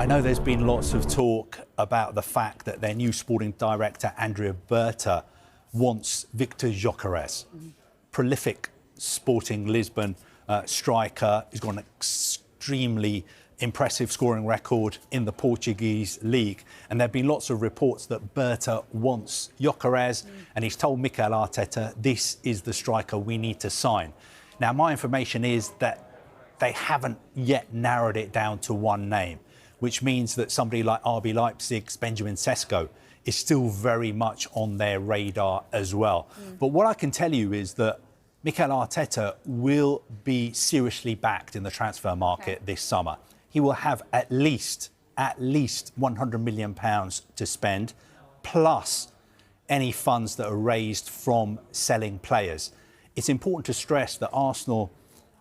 I know there's been lots of talk about the fact that their new sporting director, Andrea Berta, wants Victor Gyokeres, prolific Sporting Lisbon striker. He's got an extremely impressive scoring record in the Portuguese league. And there have been lots of reports that Berta wants Gyokeres, and he's told Mikel Arteta, this is the striker we need to sign. Now, my information is that they haven't yet narrowed it down to one name, which means that somebody like RB Leipzig's Benjamin Sesko is still very much on their radar as well. But what I can tell you is that Mikel Arteta will be seriously backed in the transfer market this summer. He will have at least £100 million to spend, plus any funds that are raised from selling players. It's important to stress that Arsenal,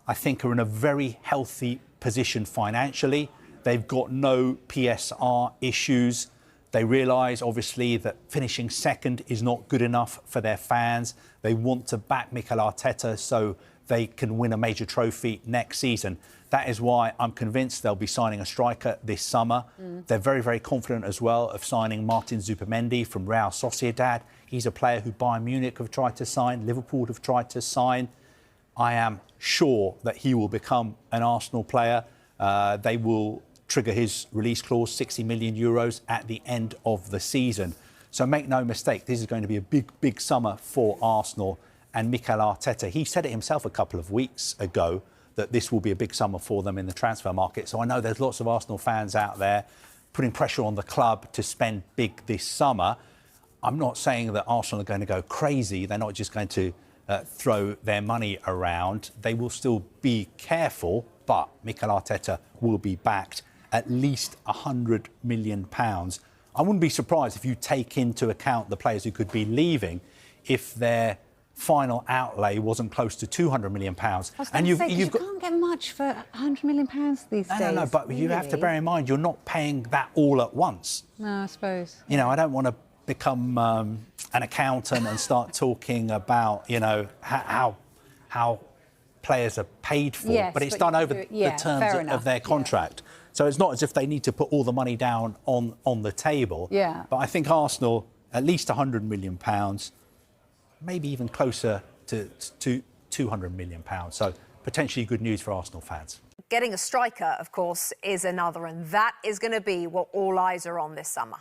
I think, are in a very healthy position financially. They've got no PSR issues. They realise, obviously, that finishing second is not good enough for their fans. They want to back Mikel Arteta so they can win a major trophy next season. That is why I'm convinced they'll be signing a striker this summer. They're very, very confident as well of signing Martin Zubimendi from Real Sociedad. He's a player who Bayern Munich have tried to sign, Liverpool have tried to sign. I am sure that he will become an Arsenal player. They will trigger his release clause, €60 million at the end of the season. So make no mistake, this is going to be a big, big summer for Arsenal. And Mikel Arteta, he said it himself a couple of weeks ago that this will be a big summer for them in the transfer market. So I know there's lots of Arsenal fans out there putting pressure on the club to spend big this summer. I'm not saying that Arsenal are going to go crazy. They're not just going to throw their money around. They will still be careful, but Mikel Arteta will be backed at least £100 million. I wouldn't be surprised if you take into account the players who could be leaving if their final outlay wasn't close to £200 million. And you can't get much for £100 million these days. No, but really? You have to bear in mind, you're not paying that all at once. No, I suppose. You know, I don't want to become an accountant and start talking about, you know, how players are paid for. Yes, but it's done over the terms of their contract. Yeah. So it's not as if they need to put all the money down on the table. Yeah. But I think Arsenal, at least £100 million, maybe even closer to £200 million. So potentially good news for Arsenal fans. Getting a striker, of course, is another, and that is going to be what all eyes are on this summer.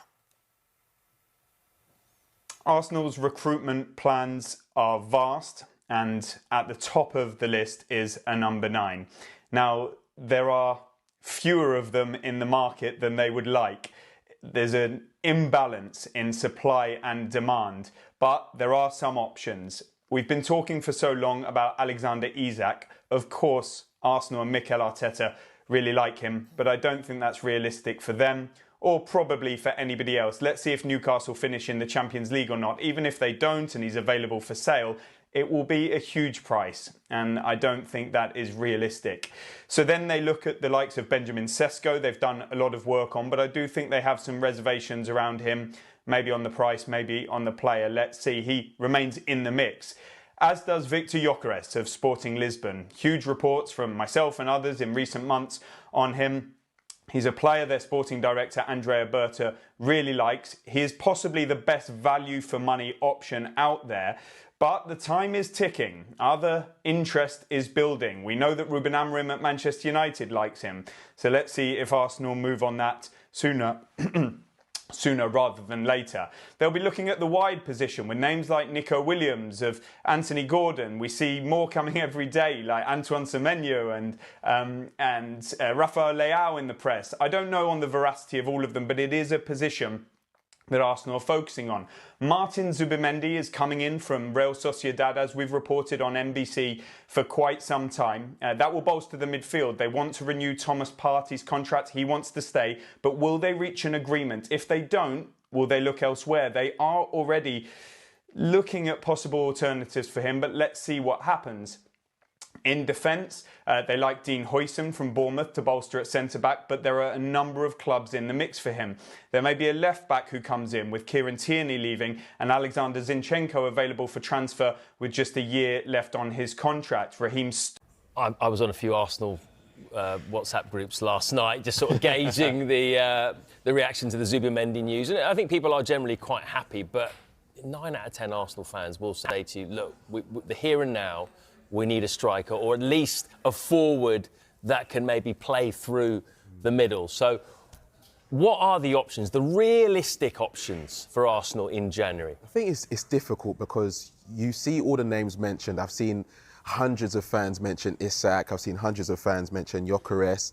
Arsenal's recruitment plans are vast, and at the top of the list is a number 9. Now, there are fewer of them in the market than they would like. There's an imbalance in supply and demand, but there are some options. We've been talking for so long about Alexander Isak. Of course, Arsenal and Mikel Arteta really like him, but I don't think that's realistic for them or probably for anybody else. Let's see if Newcastle finish in the Champions League or not. Even if they don't and he's available for sale, it will be a huge price, and I don't think that is realistic. So then they look at the likes of Benjamin Sesko. They've done a lot of work on, but I do think they have some reservations around him, maybe on the price, maybe on the player. Let's see. He remains in the mix, as does Victor Gyokeres of Sporting Lisbon. Huge reports from myself and others in recent months on him. He's a player their sporting director, Andrea Berta, really likes. He is possibly the best value for money option out there. But the time is ticking. Other interest is building. We know that Ruben Amorim at Manchester United likes him. So let's see if Arsenal move on that sooner rather than later. They'll be looking at the wide position with names like Nico Williams, of Anthony Gordon. We see more coming every day, like Antoine Semenyo and Rafael Leao in the press. I don't know on the veracity of all of them, but it is a position that Arsenal are focusing on. Martin Zubimendi is coming in from Real Sociedad, as we've reported on NBC for quite some time. That will bolster the midfield. They want to renew Thomas Partey's contract. He wants to stay. But will they reach an agreement? If they don't, will they look elsewhere? They are already looking at possible alternatives for him, but let's see what happens. In defence, they like Dean Huijsen from Bournemouth to bolster at centre-back, but there are a number of clubs in the mix for him. There may be a left-back who comes in, with Kieran Tierney leaving and Alexander Zinchenko available for transfer with just a year left on his contract. I was on a few Arsenal WhatsApp groups last night, just sort of gauging the reaction to the Zubimendi news. And I think people are generally quite happy, but 9 out of 10 Arsenal fans will say to you, look, the here and now, we need a striker, or at least a forward that can maybe play through the middle. So what are the options, the realistic options for Arsenal in January? I think it's difficult because you see all the names mentioned. I've seen hundreds of fans mention Isak. I've seen hundreds of fans mention Gyokeres,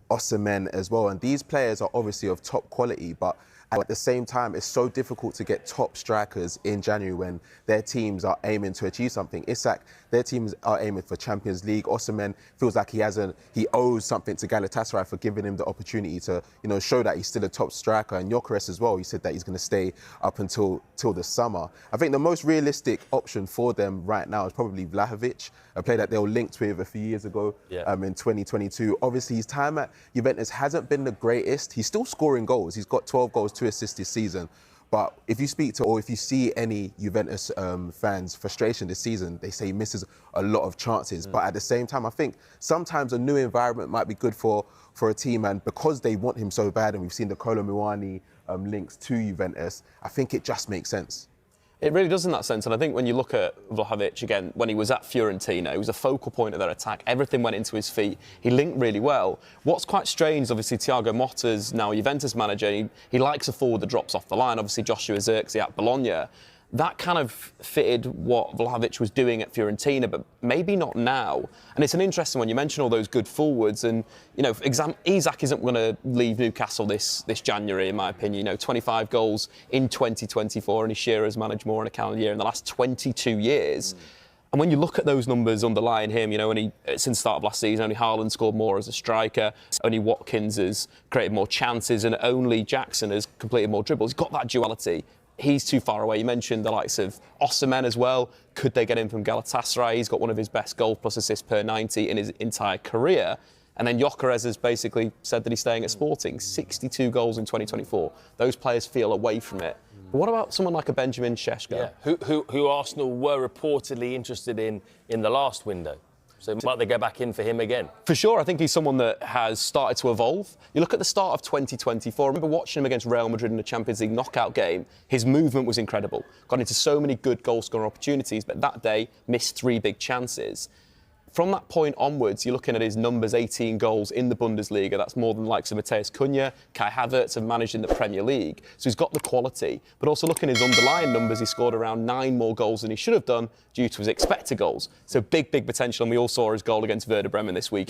Osimhen as well. And these players are obviously of top quality, but at the same time, it's so difficult to get top strikers in January when their teams are aiming to achieve something. Isak, their teams are aiming for Champions League. Osimhen feels like he owes something to Galatasaray for giving him the opportunity to, show that he's still a top striker. And Gyokeres as well, he said that he's going to stay up until the summer. I think the most realistic option for them right now is probably Vlahovic, a player that they were linked with a few years ago in 2022. Obviously, his time at Juventus hasn't been the greatest. He's still scoring goals. He's got 12 goals, 2 assists this season. But if you speak to, or if you see any Juventus fans' frustration this season, they say he misses a lot of chances. But at the same time, I think sometimes a new environment might be good for a team. And because they want him so bad, and we've seen the Kolo Muani links to Juventus, I think it just makes sense. It really does in that sense. And I think when you look at Vlahovic, again, when he was at Fiorentina, he was a focal point of their attack. Everything went into his feet. He linked really well. What's quite strange is obviously Thiago Motta's now a Juventus manager. He likes a forward that drops off the line. Obviously Joshua Zirkzee at Bologna. That kind of fitted what Vlahovic was doing at Fiorentina, but maybe not now. And it's an interesting one. You mention all those good forwards, and Isak isn't going to leave Newcastle this January, in my opinion. 25 goals in 2024, and Shearer's managed more in a calendar year in the last 22 years. And when you look at those numbers underlying him, since the start of last season, only Haaland scored more as a striker, only Watkins has created more chances, and only Jackson has completed more dribbles. He's got that duality. He's too far away. You mentioned the likes of Osimhen as well. Could they get him from Galatasaray? He's got one of his best goal plus assists per 90 in his entire career. And then Gyokeres has basically said that he's staying at Sporting. 62 goals in 2024. Those players feel away from it. But what about someone like a Benjamin Šeško? Yeah. Who Arsenal were reportedly interested in the last window. So might they go back in for him again? For sure. I think he's someone that has started to evolve. You look at the start of 2024, I remember watching him against Real Madrid in the Champions League knockout game. His movement was incredible. Got into so many good goal-scoring opportunities, but that day missed 3 big chances. From that point onwards, you're looking at his numbers, 18 goals in the Bundesliga. That's more than the likes of Matheus Cunha, Kai Havertz have managed in the Premier League. So he's got the quality. But also looking at his underlying numbers, he scored around 9 more goals than he should have done due to his expected goals. So big potential. And we all saw his goal against Werder Bremen this week.